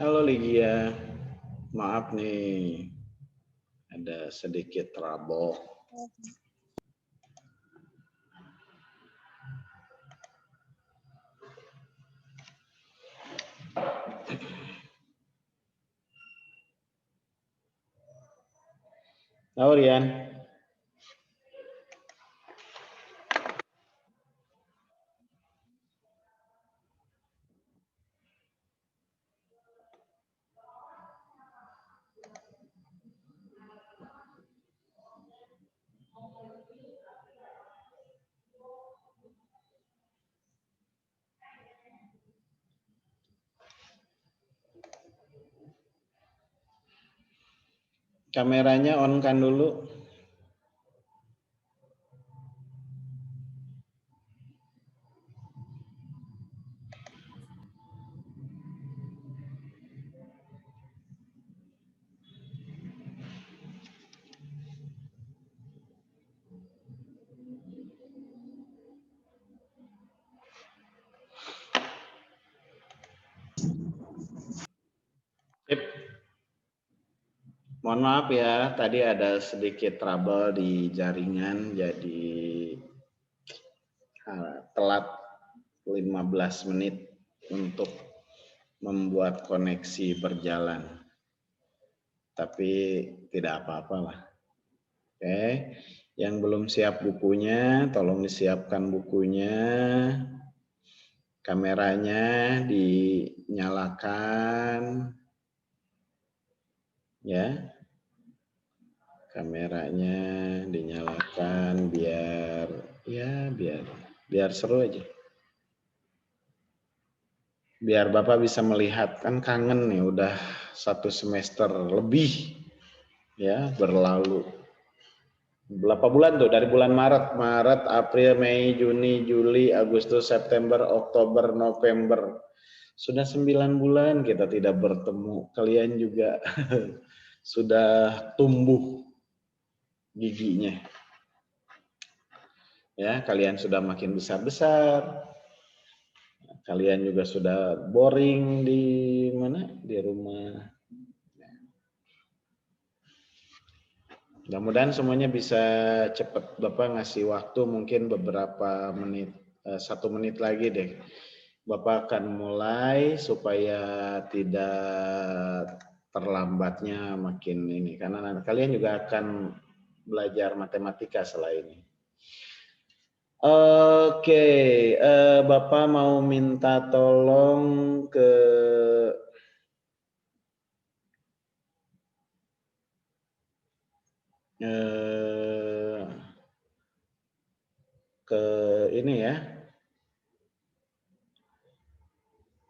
Halo Lydia, maaf nih, ada sedikit trouble. Halo Rian. Kameranya on kan dulu. Sip. Mohon maaf ya, tadi ada sedikit trouble di jaringan, jadi telat 15 menit untuk membuat koneksi berjalan. Tapi tidak apa-apa lah. Oke, yang belum siap bukunya, tolong disiapkan bukunya. Kameranya dinyalakan. Ya. Kameranya dinyalakan biar seru aja. Biar Bapak bisa melihat, kan kangen nih udah 1 semester lebih ya berlalu. Berapa bulan tuh? Dari bulan Maret, April, Mei, Juni, Juli, Agustus, September, Oktober, November. Sudah 9 bulan kita tidak bertemu. Kalian juga sudah tumbuh giginya. Ya, kalian sudah makin besar-besar. Kalian juga sudah boring di mana? Di rumah. Mudah-mudahan semuanya bisa cepat. Bapak ngasih waktu mungkin beberapa menit, 1 menit lagi deh. Bapak akan mulai supaya tidak terlambatnya makin ini. Karena kalian juga akan belajar matematika setelah ini. Oke, Bapak mau minta tolong ke ini ya.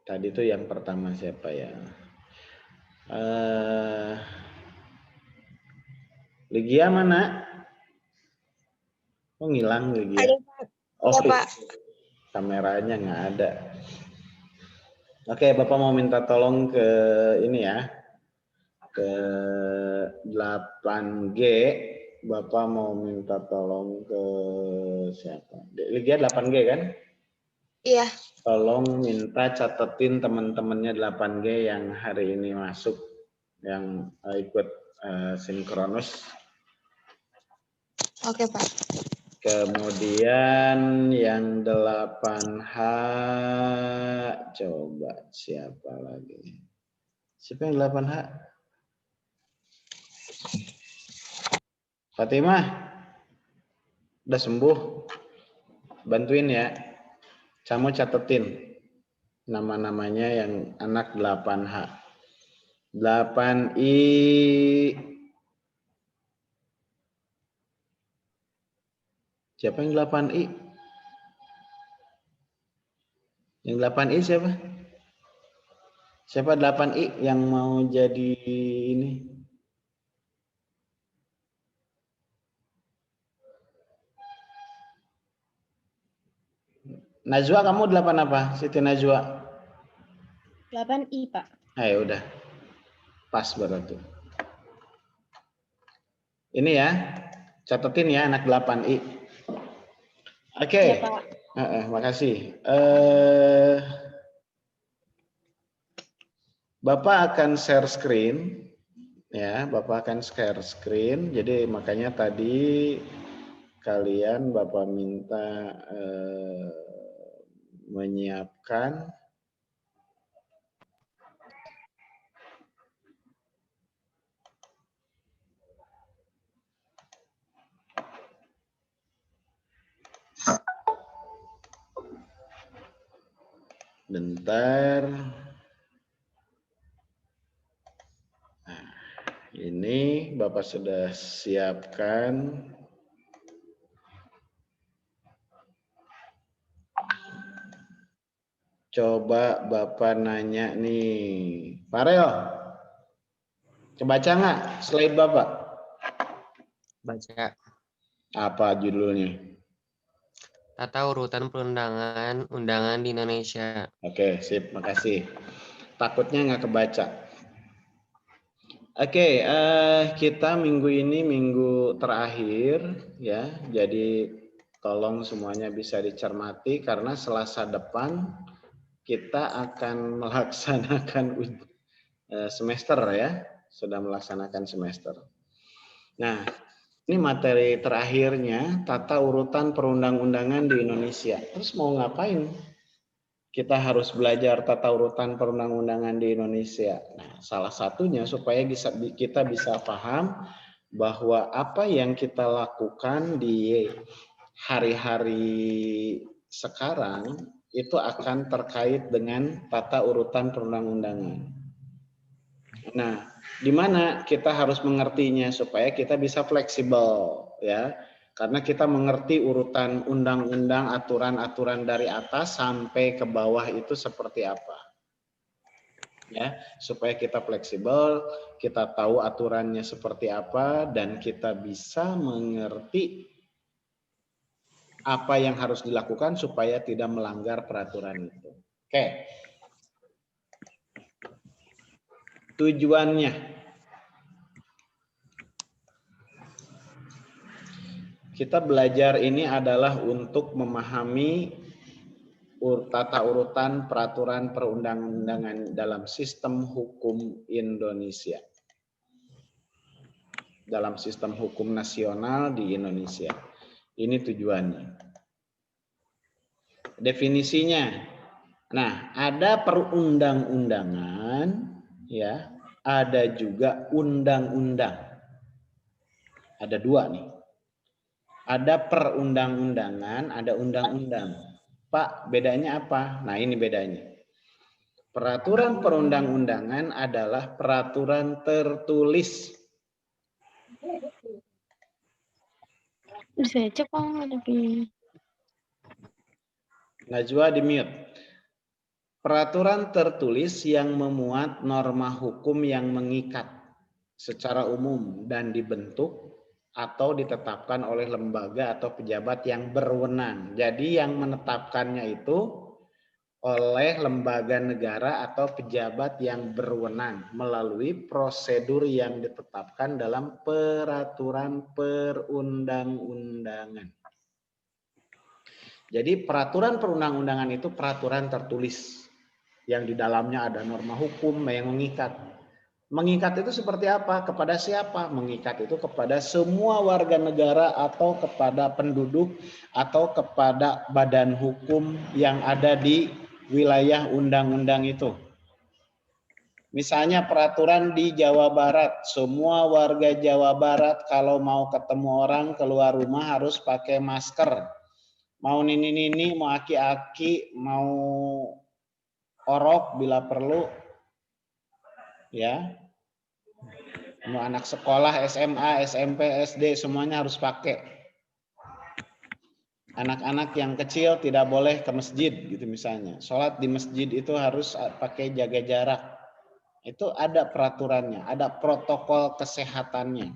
Tadi tuh yang pertama siapa ya? Lydia mana? Oh ngilang Lydia. Oh ya, Pak. Kameranya nggak ada. Oke, Bapak mau minta tolong ke ini ya. Ke 8G. Bapak mau minta tolong ke siapa? Lydia 8G kan? Iya. Tolong minta catetin teman-temannya 8G yang hari ini masuk, yang ikut sinkronus. Oke, Pak. Kemudian yang 8H, coba siapa lagi? Siapa yang 8H? Fatimah, udah sembuh? Bantuin ya. Kamu catetin nama-namanya yang anak 8H. 8I. Siapa yang 8I? Yang 8I siapa? Siapa 8I yang mau jadi ini? Najwa, kamu 8 apa? Siti Najwa. 8I, Pak. Ayo udah. Pas berarti. Ini ya. Catetin ya anak 8I. Oke. Ya, Pak. Makasih. Bapak akan share screen, ya. Bapak akan share screen. Jadi makanya tadi kalian Bapak minta menyiapkan bentar. Nah, ini Bapak sudah siapkan. Coba Bapak nanya nih, Farel, kebaca nggak slide Bapak? Baca. Apa judulnya? Tata urutan perundangan undangan di Indonesia. Oke, sip, makasih. Takutnya nggak kebaca. Oke, kita minggu ini minggu terakhir ya, jadi tolong semuanya bisa dicermati karena Selasa depan kita akan melaksanakan semester ya, sudah melaksanakan semester. Nah, ini materi terakhirnya tata urutan perundang-undangan di Indonesia. Terus mau ngapain? Kita harus belajar tata urutan perundang-undangan di Indonesia. Nah, salah satunya supaya kita bisa paham bahwa apa yang kita lakukan di hari-hari sekarang itu akan terkait dengan tata urutan perundang-undangan. Nah, di mana kita harus mengertinya supaya kita bisa fleksibel ya. Karena kita mengerti urutan undang-undang, aturan-aturan dari atas sampai ke bawah itu seperti apa. Ya, supaya kita fleksibel, kita tahu aturannya seperti apa dan kita bisa mengerti apa yang harus dilakukan supaya tidak melanggar peraturan itu. Oke. Tujuannya kita belajar ini adalah untuk memahami tata urutan peraturan perundang-undangan dalam sistem hukum Indonesia. Dalam sistem hukum nasional di Indonesia. Ini tujuannya. Definisinya. Nah, ada perundang-undangan ya, ada juga undang-undang. Ada dua nih. Ada perundang-undangan, ada undang-undang. Pak, bedanya apa? Nah, ini bedanya. Peraturan perundang-undangan adalah peraturan tertulis. Bisa cek lebih. Najwa di mute. Peraturan tertulis yang memuat norma hukum yang mengikat secara umum dan dibentuk atau ditetapkan oleh lembaga atau pejabat yang berwenang. Jadi yang menetapkannya itu oleh lembaga negara atau pejabat yang berwenang melalui prosedur yang ditetapkan dalam peraturan perundang-undangan. Jadi peraturan perundang-undangan itu peraturan tertulis yang di dalamnya ada norma hukum yang mengikat. Mengikat itu seperti apa? Kepada siapa? Mengikat itu kepada semua warga negara atau kepada penduduk atau kepada badan hukum yang ada di wilayah undang-undang itu. Misalnya peraturan di Jawa Barat, semua warga Jawa Barat kalau mau ketemu orang keluar rumah harus pakai masker. Mau nini-nini, mau aki-aki, mau orok bila perlu, ya. Mau anak sekolah SMA, SMP, SD semuanya harus pakai. Anak-anak yang kecil tidak boleh ke masjid gitu misalnya. Sholat di masjid itu harus pakai jaga jarak. Itu ada peraturannya, ada protokol kesehatannya.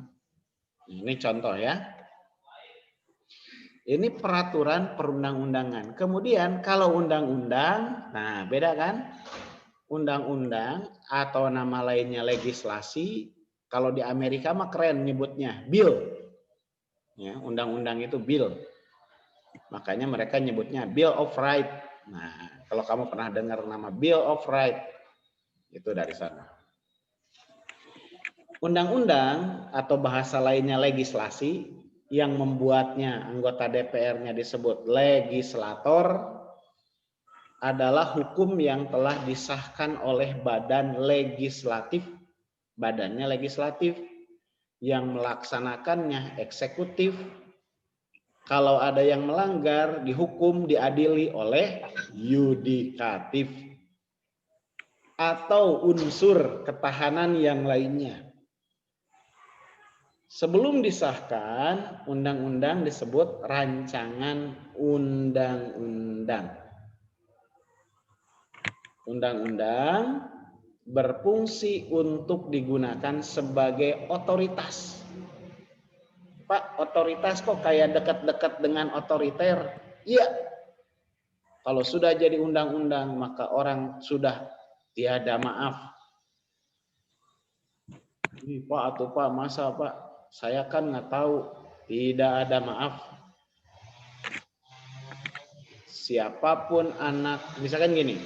Ini contoh ya. Ini peraturan perundang-undangan. Kemudian kalau undang-undang, nah beda kan? Undang-undang atau nama lainnya legislasi. Kalau di Amerika mah keren nyebutnya bill. Ya, undang-undang itu bill. Makanya mereka nyebutnya Bill of Rights. Nah, kalau kamu pernah dengar nama Bill of Rights, Itu dari sana. Undang-undang atau bahasa lainnya legislasi yang membuatnya anggota DPR-nya disebut legislator adalah hukum yang telah disahkan oleh badan legislatif, badannya legislatif, yang melaksanakannya eksekutif. Kalau ada yang melanggar, dihukum, diadili oleh yudikatif atau unsur ketahanan yang lainnya. Sebelum disahkan, undang-undang disebut rancangan undang-undang. Undang-undang berfungsi untuk digunakan sebagai otoritas. Pak, otoritas kok kayak dekat-dekat dengan otoriter? Iya. Kalau sudah jadi undang-undang, maka orang sudah tiada maaf. Ini Pak atau Pak, masa Pak? Saya kan nggak tahu. Tidak ada maaf. Siapapun anak, misalkan gini,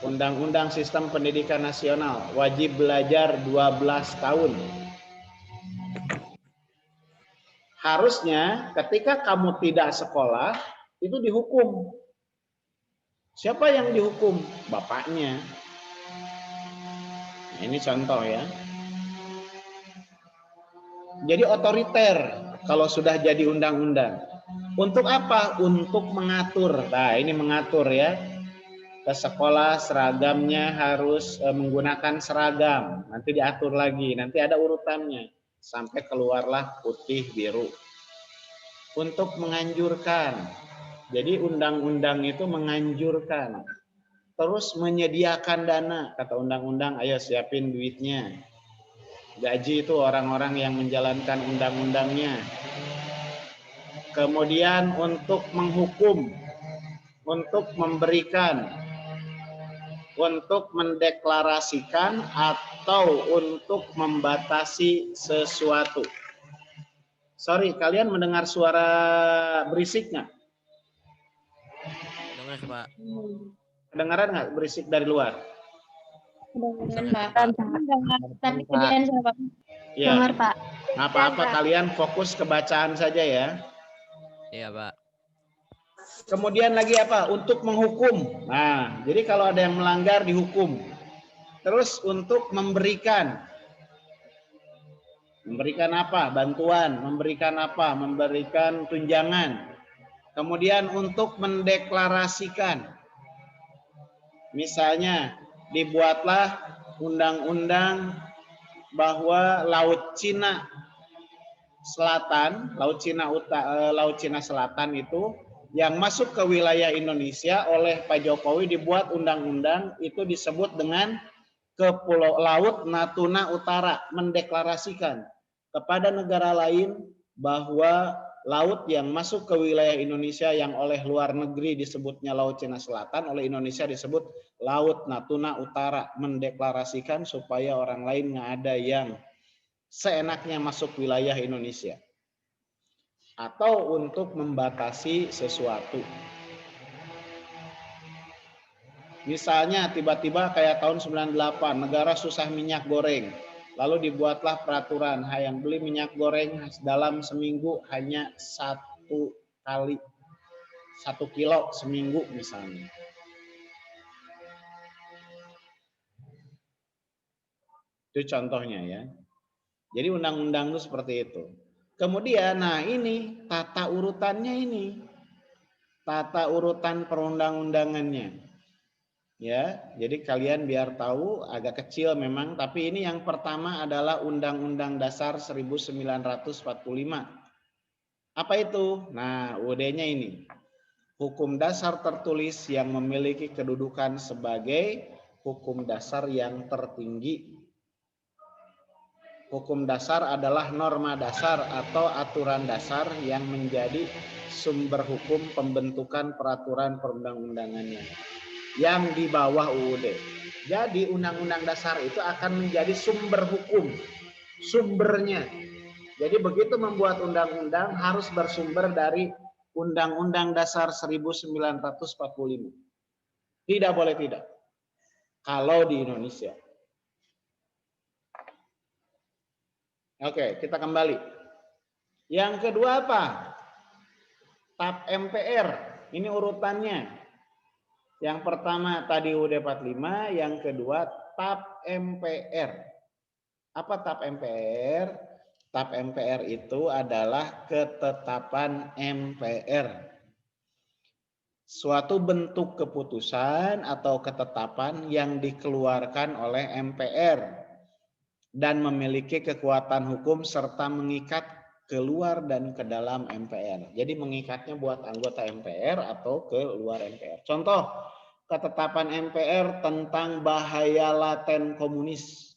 Undang-Undang Sistem Pendidikan Nasional, wajib belajar 12 tahun. Harusnya ketika kamu tidak sekolah, itu dihukum. Siapa yang dihukum? Bapaknya. Nah, ini contoh ya. Jadi otoriter kalau sudah jadi undang-undang. Untuk apa? Untuk mengatur. Nah, ini mengatur ya. Ke sekolah seragamnya harus menggunakan seragam. Nanti diatur lagi, nanti ada urutannya. Sampai keluarlah putih biru. Untuk menganjurkan. Jadi undang-undang itu menganjurkan. Terus menyediakan dana. Kata undang-undang, ayo siapin duitnya. Gaji itu orang-orang yang menjalankan undang-undangnya. Kemudian untuk menghukum, untuk memberikan, untuk mendeklarasikan, atau untuk membatasi sesuatu. Sorry, kalian mendengar suara berisik nggak? Dengar, Pak. Kedengaran nggak berisik dari luar? Dengar, Pak. Tapi kemudian Pak. Ya. Dengar, Pak. Nggak apa-apa, kalian fokus ke bacaan saja ya. Iya, Pak. Kemudian lagi apa? Untuk menghukum. Nah, jadi kalau ada yang melanggar dihukum. Terus untuk memberikan. Memberikan apa? Bantuan. Memberikan apa? Memberikan tunjangan. Kemudian untuk mendeklarasikan. Misalnya dibuatlah undang-undang bahwa Laut Cina Selatan, Laut Cina Selatan itu yang masuk ke wilayah Indonesia oleh Pak Jokowi dibuat undang-undang itu disebut dengan Pulau Laut Natuna Utara, mendeklarasikan kepada negara lain bahwa laut yang masuk ke wilayah Indonesia yang oleh luar negeri disebutnya Laut Cina Selatan, oleh Indonesia disebut Laut Natuna Utara, mendeklarasikan supaya orang lain nggak ada yang seenaknya masuk wilayah Indonesia. Atau untuk membatasi sesuatu. Misalnya tiba-tiba kayak tahun 98, negara susah minyak goreng. Lalu dibuatlah peraturan, yang beli minyak goreng dalam seminggu hanya 1 kilo seminggu misalnya. Itu contohnya ya. Jadi undang-undang itu seperti itu. Kemudian, nah ini tata urutannya ini. Tata urutan perundang-undangannya. Ya, jadi kalian biar tahu agak kecil memang, tapi ini yang pertama adalah Undang-Undang Dasar 1945. Apa itu? Nah, UUD-nya ini. Hukum dasar tertulis yang memiliki kedudukan sebagai hukum dasar yang tertinggi. Hukum dasar adalah norma dasar atau aturan dasar yang menjadi sumber hukum pembentukan peraturan perundang-undangannya yang di bawah UUD. Jadi undang-undang dasar itu akan menjadi sumber hukum, sumbernya. Jadi begitu membuat undang-undang harus bersumber dari Undang-Undang Dasar 1945. Tidak boleh tidak. kalau di Indonesia. Oke, kita kembali. Yang kedua apa? TAP MPR. Ini urutannya. Yang pertama tadi UUD 45, yang kedua TAP MPR. Apa TAP MPR? TAP MPR itu adalah ketetapan MPR. Suatu bentuk keputusan atau ketetapan yang dikeluarkan oleh MPR dan memiliki kekuatan hukum serta mengikat keluar dan ke dalam MPR. Jadi mengikatnya buat anggota MPR atau ke luar MPR. Contoh, ketetapan MPR tentang bahaya laten komunis.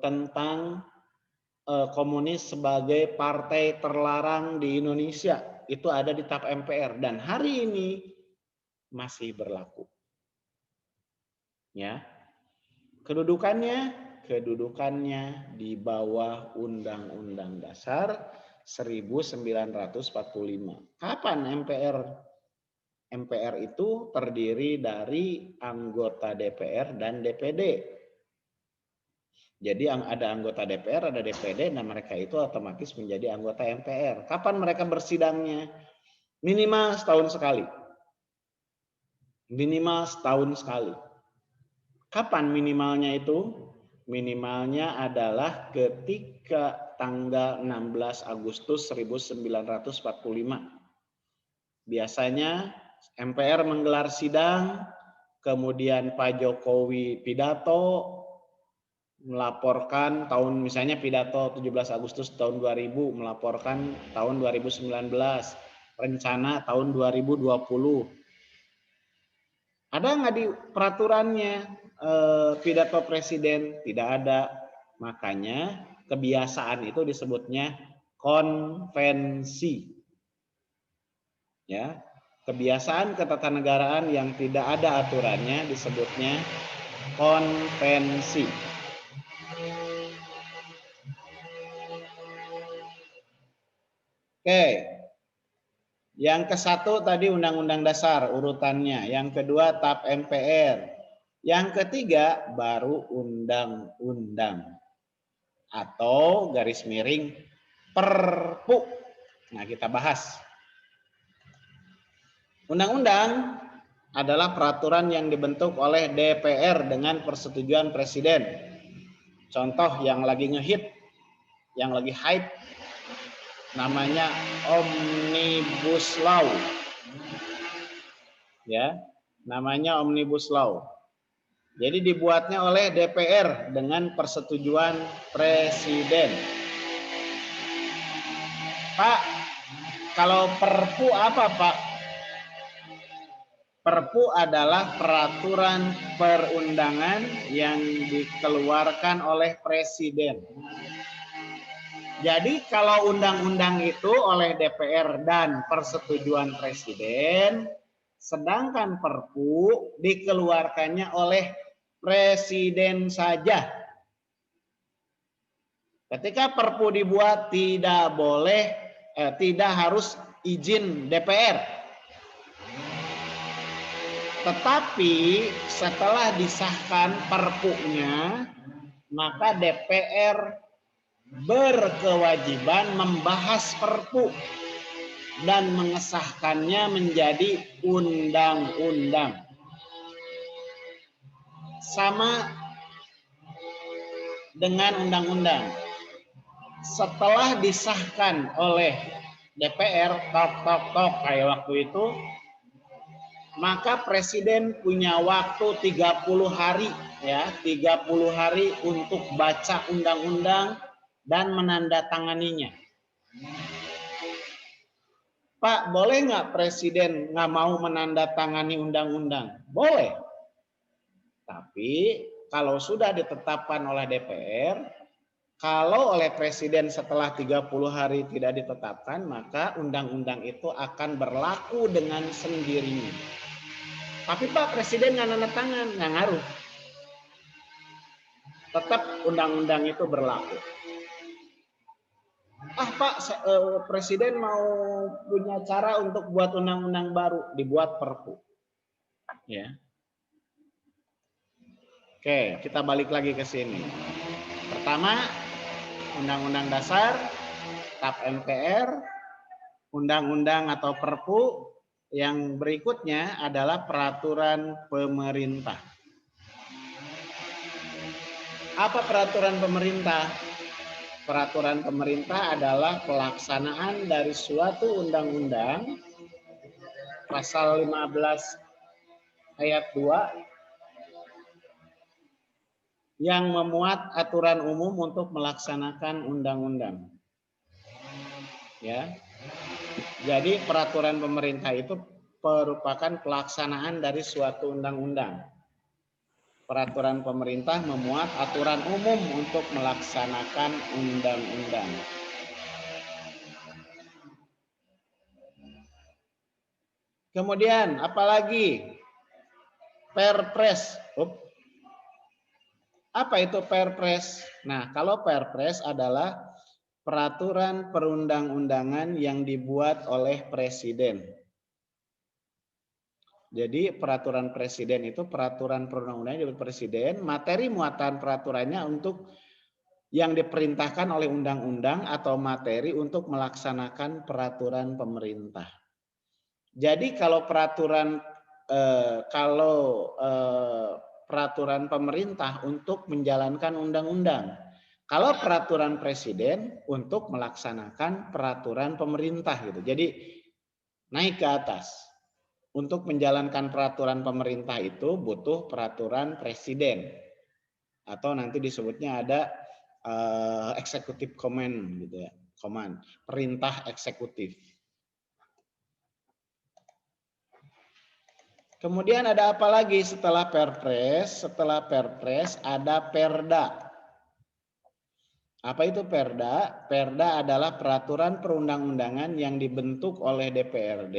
Tentang komunis sebagai partai terlarang di Indonesia. Itu ada di TAP MPR dan hari ini masih berlaku. Ya. Kedudukannya di bawah Undang-Undang Dasar 1945. Kapan MPR itu terdiri dari anggota DPR dan DPD. Jadi ada anggota DPR, ada DPD, dan mereka itu otomatis menjadi anggota MPR. Kapan mereka bersidangnya? Minimal setahun sekali. Minimal setahun sekali. Kapan minimalnya itu? Minimalnya adalah ketika tanggal 16 Agustus 1945. Biasanya MPR menggelar sidang, kemudian Pak Jokowi pidato, melaporkan tahun, misalnya pidato 17 Agustus tahun 2000, melaporkan tahun 2019, rencana tahun 2020. Ada nggak di peraturannya pidato presiden? Tidak ada. Makanya kebiasaan itu disebutnya konvensi. Ya, kebiasaan ketatanegaraan yang tidak ada aturannya disebutnya konvensi. Oke. Yang ke-1 tadi Undang-Undang Dasar urutannya, yang kedua TAP MPR, yang ketiga baru undang-undang atau garis miring Perpu. Nah, kita bahas. Undang-undang adalah peraturan yang dibentuk oleh DPR dengan persetujuan presiden. Contoh yang lagi ngehit, yang lagi hype, namanya Omnibus Law. Ya, namanya Omnibus Law. Jadi dibuatnya oleh DPR dengan persetujuan presiden. Pak, kalau Perpu apa, Pak? Perpu adalah peraturan perundangan yang dikeluarkan oleh presiden. Jadi kalau undang-undang itu oleh DPR dan persetujuan presiden, sedangkan Perpu dikeluarkannya oleh presiden saja. Ketika Perpu dibuat tidak harus izin DPR. Tetapi setelah disahkan Perpunya, maka DPR berkewajiban membahas Perpu dan mengesahkannya menjadi undang-undang. Sama dengan undang-undang. Setelah disahkan oleh DPR, kayak waktu itu, maka presiden punya waktu 30 hari, ya, 30 hari untuk baca undang-undang dan menandatanganinya. Pak, boleh nggak presiden nggak mau menandatangani undang-undang? Boleh. Tapi kalau sudah ditetapkan oleh DPR, kalau oleh presiden setelah 30 hari tidak ditetapkan, maka undang-undang itu akan berlaku dengan sendirinya. Tapi Pak, presiden nggak nanda tangan, nggak ngaruh. Tetap undang-undang itu berlaku. Pak, presiden mau punya cara untuk buat undang-undang baru, dibuat Perpu. Ya. Oke, kita balik lagi ke sini. Pertama, Undang-Undang Dasar, TAP MPR, Undang-Undang atau Perpu. Yang berikutnya adalah peraturan pemerintah. Apa peraturan pemerintah? Peraturan pemerintah adalah pelaksanaan dari suatu undang-undang, pasal 15 ayat 2, yang memuat aturan umum untuk melaksanakan undang-undang. Ya. Jadi peraturan pemerintah itu merupakan pelaksanaan dari suatu undang-undang. Peraturan pemerintah memuat aturan umum untuk melaksanakan undang-undang. Kemudian apalagi? Perpres. Apa itu Perpres? Nah, kalau Perpres adalah peraturan perundang-undangan yang dibuat oleh presiden. Jadi peraturan presiden itu peraturan perundang-undangan yang dibuat presiden, materi muatan peraturannya untuk yang diperintahkan oleh undang-undang atau materi untuk melaksanakan peraturan pemerintah. Jadi kalau peraturan peraturan pemerintah untuk menjalankan undang-undang. Kalau peraturan presiden untuk melaksanakan peraturan pemerintah gitu. Jadi naik ke atas. Untuk menjalankan peraturan pemerintah itu butuh peraturan presiden. Atau nanti disebutnya ada executive command gitu ya. Command, perintah eksekutif. Kemudian ada apa lagi setelah Perpres? Setelah Perpres ada Perda. Apa itu Perda? Perda adalah peraturan perundang-undangan yang dibentuk oleh DPRD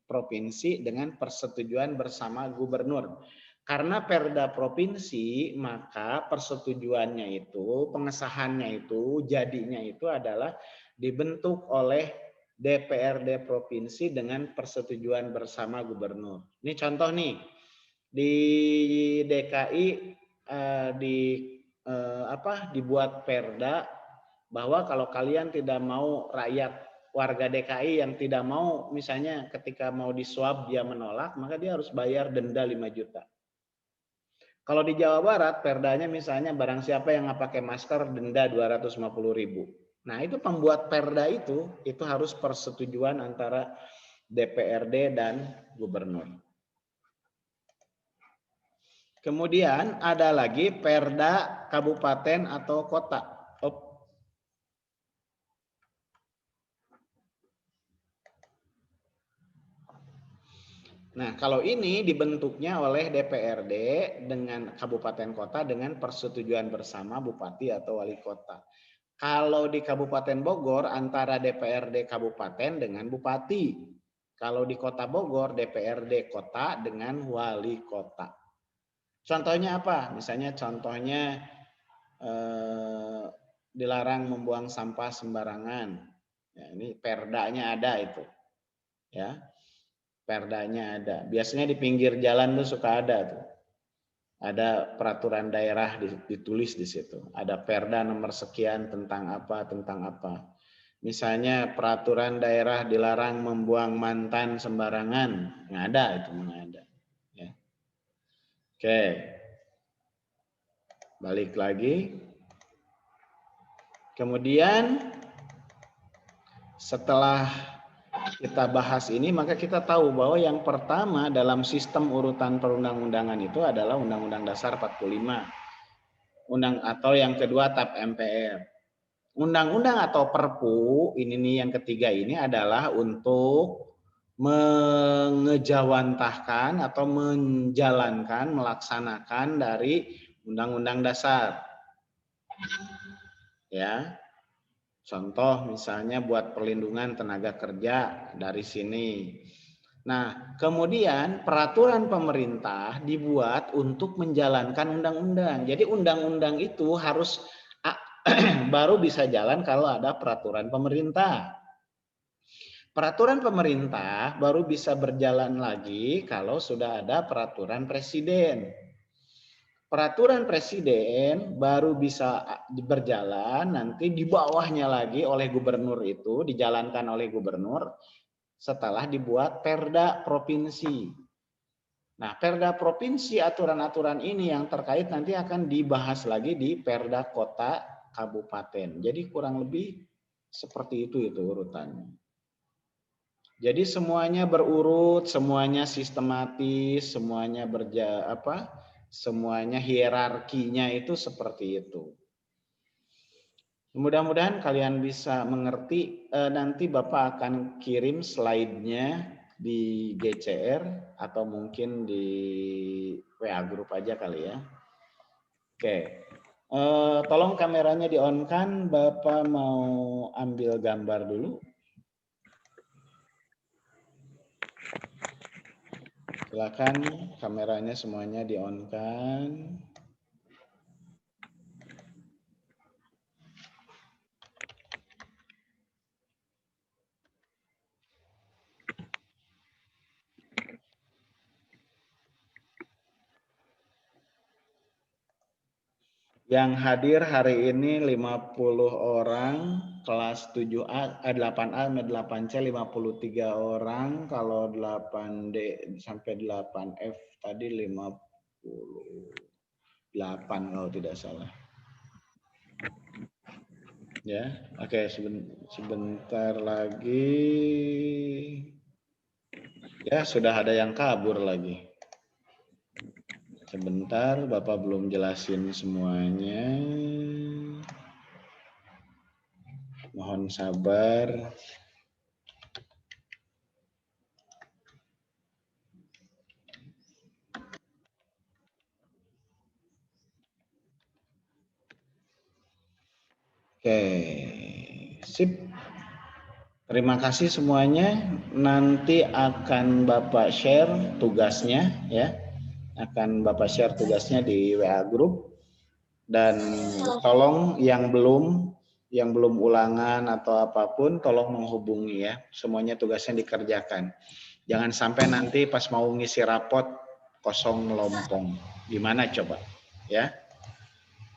provinsi dengan persetujuan bersama gubernur. Karena Perda provinsi, maka persetujuannya itu, pengesahannya itu, jadinya itu adalah dibentuk oleh DPRD provinsi dengan persetujuan bersama gubernur. Ini contoh nih, di DKI dibuat perda bahwa kalau kalian tidak mau, rakyat warga DKI yang tidak mau, misalnya ketika mau diswab dia menolak, maka dia harus bayar denda 5 juta. Kalau di Jawa Barat perdanya misalnya barang siapa yang nggak pakai masker denda 250.000. Nah, itu pembuat perda itu harus persetujuan antara DPRD dan gubernur. Kemudian ada lagi perda kabupaten atau kota. Nah, kalau ini dibentuknya oleh DPRD dengan kabupaten kota dengan persetujuan bersama bupati atau wali kota. Kalau di Kabupaten Bogor antara DPRD kabupaten dengan bupati. Kalau di Kota Bogor DPRD kota dengan wali kota. Contohnya apa? Misalnya contohnya dilarang membuang sampah sembarangan. Ya, ini perdanya ada itu. Ya. Perdanya ada. Biasanya di pinggir jalan tuh suka ada tuh. Ada peraturan daerah ditulis di situ. Ada perda nomor sekian tentang apa. Misalnya peraturan daerah dilarang membuang mantan sembarangan. Nggak ada itu, nggak ada. Ya. Oke. Balik lagi. Kemudian setelah kita bahas ini, maka kita tahu bahwa yang pertama dalam sistem urutan perundang-undangan itu adalah Undang-Undang Dasar 45. Atau yang kedua TAP MPR. Undang-undang atau Perpu, ini nih yang ketiga ini adalah untuk mengejawantahkan atau menjalankan, melaksanakan dari Undang-Undang Dasar. Ya. Contoh misalnya buat perlindungan tenaga kerja dari sini. Nah, kemudian peraturan pemerintah dibuat untuk menjalankan undang-undang. Jadi undang-undang itu harus baru bisa jalan kalau ada peraturan pemerintah. Peraturan pemerintah baru bisa berjalan lagi kalau sudah ada peraturan presiden. peraturan presiden baru bisa berjalan nanti di bawahnya lagi oleh gubernur itu, dijalankan oleh gubernur setelah dibuat perda provinsi. Nah, perda provinsi, aturan-aturan ini yang terkait nanti akan dibahas lagi di perda kota kabupaten. Jadi kurang lebih seperti itu urutannya. Jadi semuanya berurut, semuanya sistematis, semuanya semuanya hierarkinya itu seperti itu. Mudah-mudahan kalian bisa mengerti. Nanti Bapak akan kirim slide-nya di GCR atau mungkin di WA grup aja kali ya. Oke. Tolong kameranya di-on-kan. Bapak mau ambil gambar dulu. Silakan kameranya semuanya di-on-kan. Yang hadir hari ini 50 orang, kelas 7A, 8A, 8C 53 orang, kalau 8D sampai 8F tadi 58 kalau tidak salah. Ya, oke, sebentar lagi. Ya, sudah ada yang kabur lagi. Sebentar, Bapak belum jelasin semuanya. Mohon sabar. Oke, sip. Terima kasih semuanya. Nanti akan Bapak share tugasnya ya. Akan Bapak share tugasnya di WA group. Dan tolong yang belum ulangan atau apapun tolong menghubungi ya. Semuanya tugasnya dikerjakan. Jangan sampai nanti pas mau ngisi rapot kosong melompong. Gimana coba? Ya.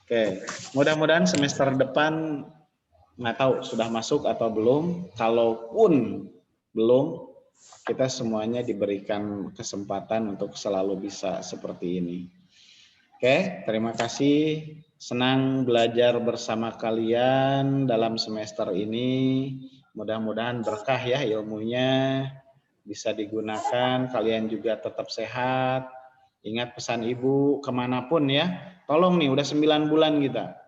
Oke, mudah-mudahan semester depan nggak tahu sudah masuk atau belum. Kalaupun belum, kita semuanya diberikan kesempatan untuk selalu bisa seperti ini. Oke, terima kasih. Senang belajar bersama kalian dalam semester ini. Mudah-mudahan berkah ya ilmunya, bisa digunakan. Kalian juga tetap sehat. Ingat pesan Ibu kemanapun ya. Tolong nih, udah 9 bulan kita.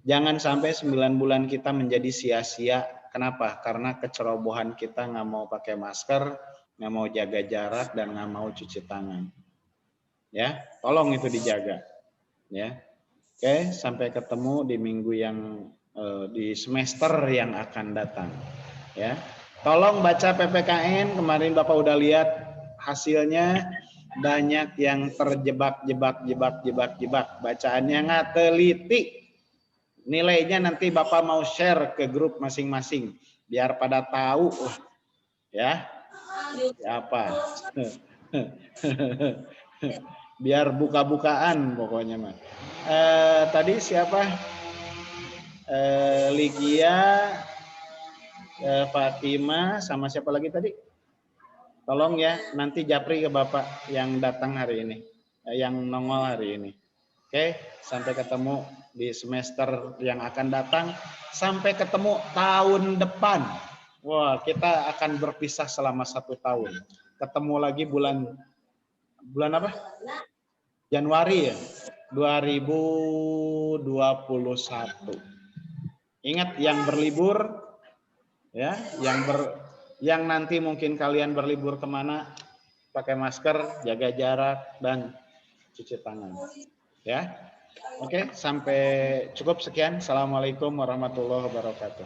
Jangan sampai 9 bulan kita menjadi sia-sia. Kenapa? Karena kecerobohan kita nggak mau pakai masker, nggak mau jaga jarak, dan nggak mau cuci tangan. Ya, tolong itu dijaga. Ya, oke. Sampai ketemu di minggu yang di semester yang akan datang. Ya, tolong baca PPKN. Kemarin Bapak udah lihat hasilnya. Banyak yang terjebak. Bacaannya nggak teliti. Nilainya nanti Bapak mau share ke grup masing-masing biar pada tahu ya. Apa? Biar buka-bukaan pokoknya mah. Tadi siapa? Ligia, Fatima, sama siapa lagi tadi? Tolong ya, nanti japri ke Bapak yang datang hari ini, yang nongol hari ini. Oke, sampai ketemu di semester yang akan datang. Sampai ketemu tahun depan. Wah, kita akan berpisah selama 1 tahun. Ketemu lagi bulan apa? Januari ya, 2021. Ingat yang berlibur, ya, yang nanti mungkin kalian berlibur kemana, pakai masker, jaga jarak, dan cuci tangan. Ya, oke, sampai cukup sekian. Assalamualaikum warahmatullahi wabarakatuh.